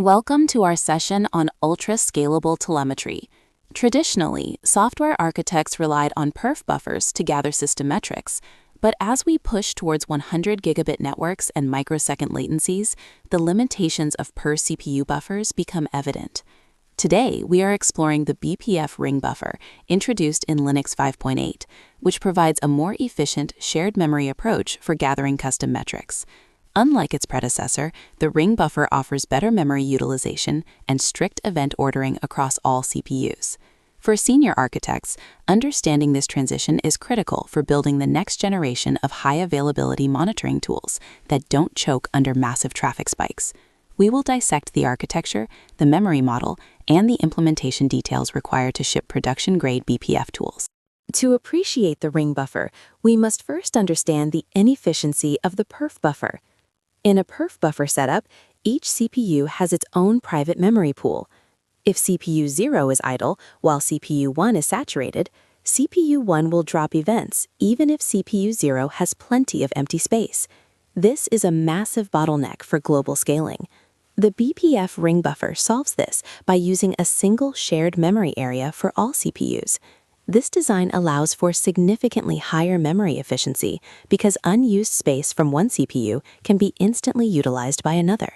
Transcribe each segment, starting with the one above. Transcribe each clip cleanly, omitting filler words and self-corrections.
Welcome to our session on ultra-scalable telemetry. Traditionally, software architects relied on perf buffers to gather system metrics, but as we push towards 100 gigabit networks and microsecond latencies, the limitations of per-CPU buffers become evident. Today, we are exploring the BPF ring buffer, introduced in Linux 5.8, which provides a more efficient shared memory approach for gathering custom metrics. Unlike its predecessor, the ring buffer offers better memory utilization and strict event ordering across all CPUs. For senior architects, understanding this transition is critical for building the next generation of high-availability monitoring tools that don't choke under massive traffic spikes. We will dissect the architecture, the memory model, and the implementation details required to ship production-grade BPF tools. To appreciate the ring buffer, we must first understand the inefficiency of the perf buffer. In a perf buffer setup, each CPU has its own private memory pool. If CPU 0 is idle while CPU 1 is saturated, CPU 1 will drop events even if CPU 0 has plenty of empty space. This is a massive bottleneck for global scaling. The BPF ring buffer solves this by using a single shared memory area for all CPUs. This design allows for significantly higher memory efficiency because unused space from one CPU can be instantly utilized by another.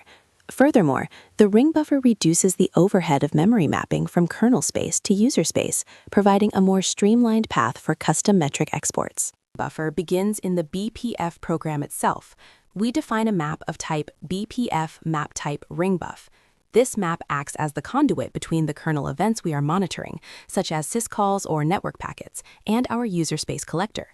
Furthermore, the ring buffer reduces the overhead of memory mapping from kernel space to user space, providing a more streamlined path for custom metric exports. Buffer begins in the BPF program itself. We define a map of type BPF map type ring buff. This map acts as the conduit between the kernel events we are monitoring, such as syscalls or network packets, and our user space collector.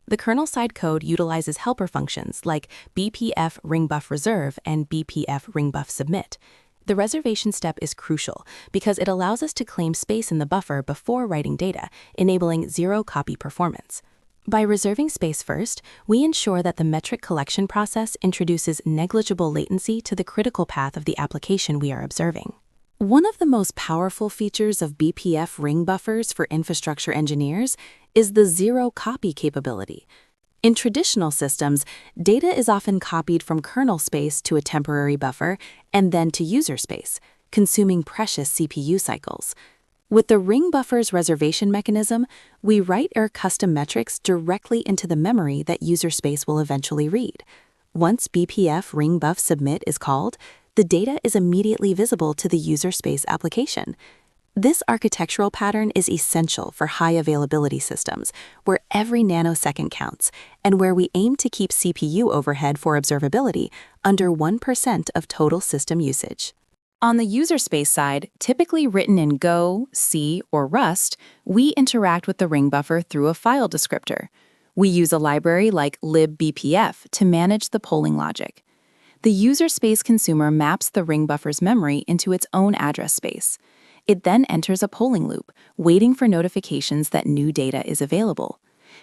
The kernel-side code utilizes helper functions like BPF ring buff reserve and BPF ring buff submit. The reservation step is crucial because it allows us to claim space in the buffer before writing data, enabling zero-copy performance. By reserving space first, we ensure that the metric collection process introduces negligible latency to the critical path of the application we are observing. One of the most powerful features of BPF ring buffers for infrastructure engineers is the zero-copy capability. In traditional systems, data is often copied from kernel space to a temporary buffer and then to user space, consuming precious CPU cycles. With the ring buffer's reservation mechanism, we write our custom metrics directly into the memory that user space will eventually read. Once BPF ring buff submit is called, the data is immediately visible to the user space application. This architectural pattern is essential for high-availability systems, where every nanosecond counts, and where we aim to keep CPU overhead for observability under 1% of total system usage. On the user space side, typically written in Go, C, or Rust, we interact with the ring buffer through a file descriptor. We use a library like libbpf to manage the polling logic. The user space consumer maps the ring buffer's memory into its own address space. It then enters a polling loop, waiting for notifications that new data is available.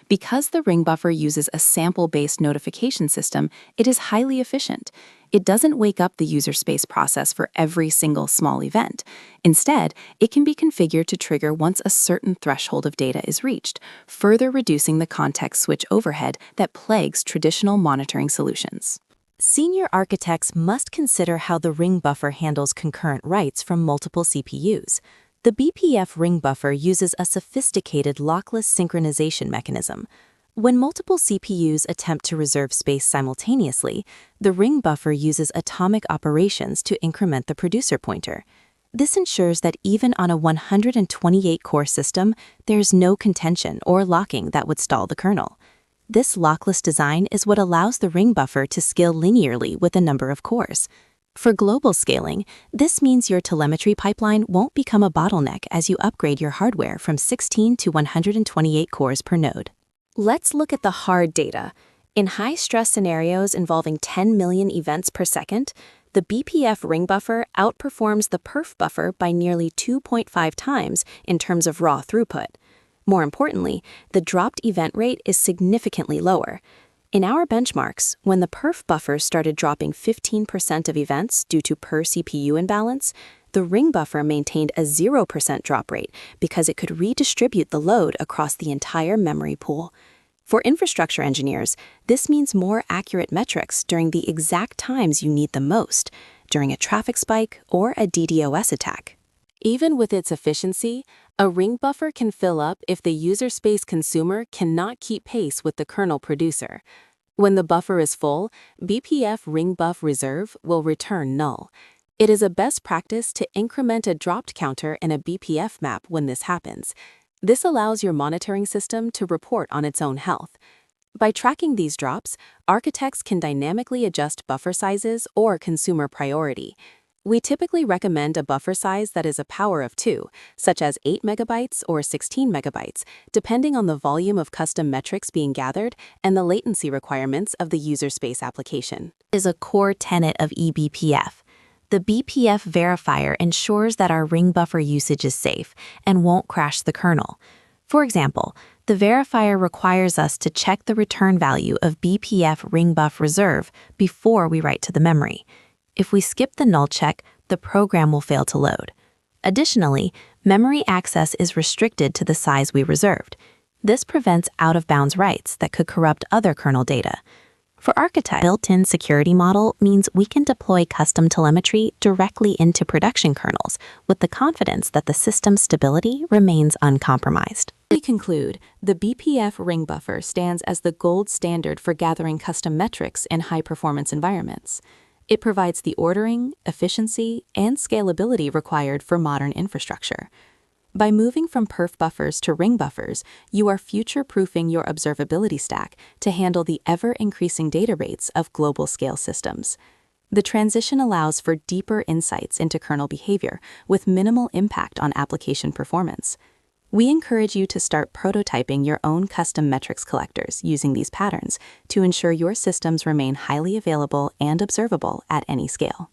Because the ring buffer uses a sample-based notification system, it is highly efficient. It doesn't wake up the user space process for every single small event. Instead, it can be configured to trigger once a certain threshold of data is reached, further reducing the context switch overhead that plagues traditional monitoring solutions. Senior architects must consider how the ring buffer handles concurrent writes from multiple CPUs. The BPF ring buffer uses a sophisticated lockless synchronization mechanism. When multiple CPUs attempt to reserve space simultaneously, the ring buffer uses atomic operations to increment the producer pointer. This ensures that even on a 128-core system, there's no contention or locking that would stall the kernel. This lockless design is what allows the ring buffer to scale linearly with a number of cores. For global scaling, this means your telemetry pipeline won't become a bottleneck as you upgrade your hardware from 16 to 128 cores per node. Let's look at the hard data. In high-stress scenarios involving 10 million events per second, the BPF ring buffer outperforms the perf buffer by nearly 2.5 times in terms of raw throughput. More importantly, the dropped event rate is significantly lower. In our benchmarks, when the perf buffers started dropping 15% of events due to per-CPU imbalance, the ring buffer maintained a 0% drop rate because it could redistribute the load across the entire memory pool. For infrastructure engineers, this means more accurate metrics during the exact times you need them most, during a traffic spike or a DDoS attack. Even with its efficiency, a ring buffer can fill up if the user space consumer cannot keep pace with the kernel producer. When the buffer is full, BPF ring buff reserve will return null. It is a best practice to increment a dropped counter in a BPF map when this happens. This allows your monitoring system to report on its own health. By tracking these drops, architects can dynamically adjust buffer sizes or consumer priority. We typically recommend a buffer size that is a power of 2, such as 8 megabytes or 16 megabytes, depending on the volume of custom metrics being gathered and the latency requirements of the user space application. Is a core tenet of eBPF. The BPF verifier ensures that our ring buffer usage is safe and won't crash the kernel. For example, the verifier requires us to check the return value of BPF ring buff reserve before we write to the memory. If we skip the null check, the program will fail to load. Additionally, memory access is restricted to the size we reserved. This prevents out-of-bounds writes that could corrupt other kernel data. For architects, built-in security model means we can deploy custom telemetry directly into production kernels with the confidence that the system's stability remains uncompromised. We conclude, the BPF ring buffer stands as the gold standard for gathering custom metrics in high-performance environments. It provides the ordering, efficiency, and scalability required for modern infrastructure. By moving from perf buffers to ring buffers, you are future-proofing your observability stack to handle the ever-increasing data rates of global-scale systems. The transition allows for deeper insights into kernel behavior with minimal impact on application performance. We encourage you to start prototyping your own custom metrics collectors using these patterns to ensure your systems remain highly available and observable at any scale.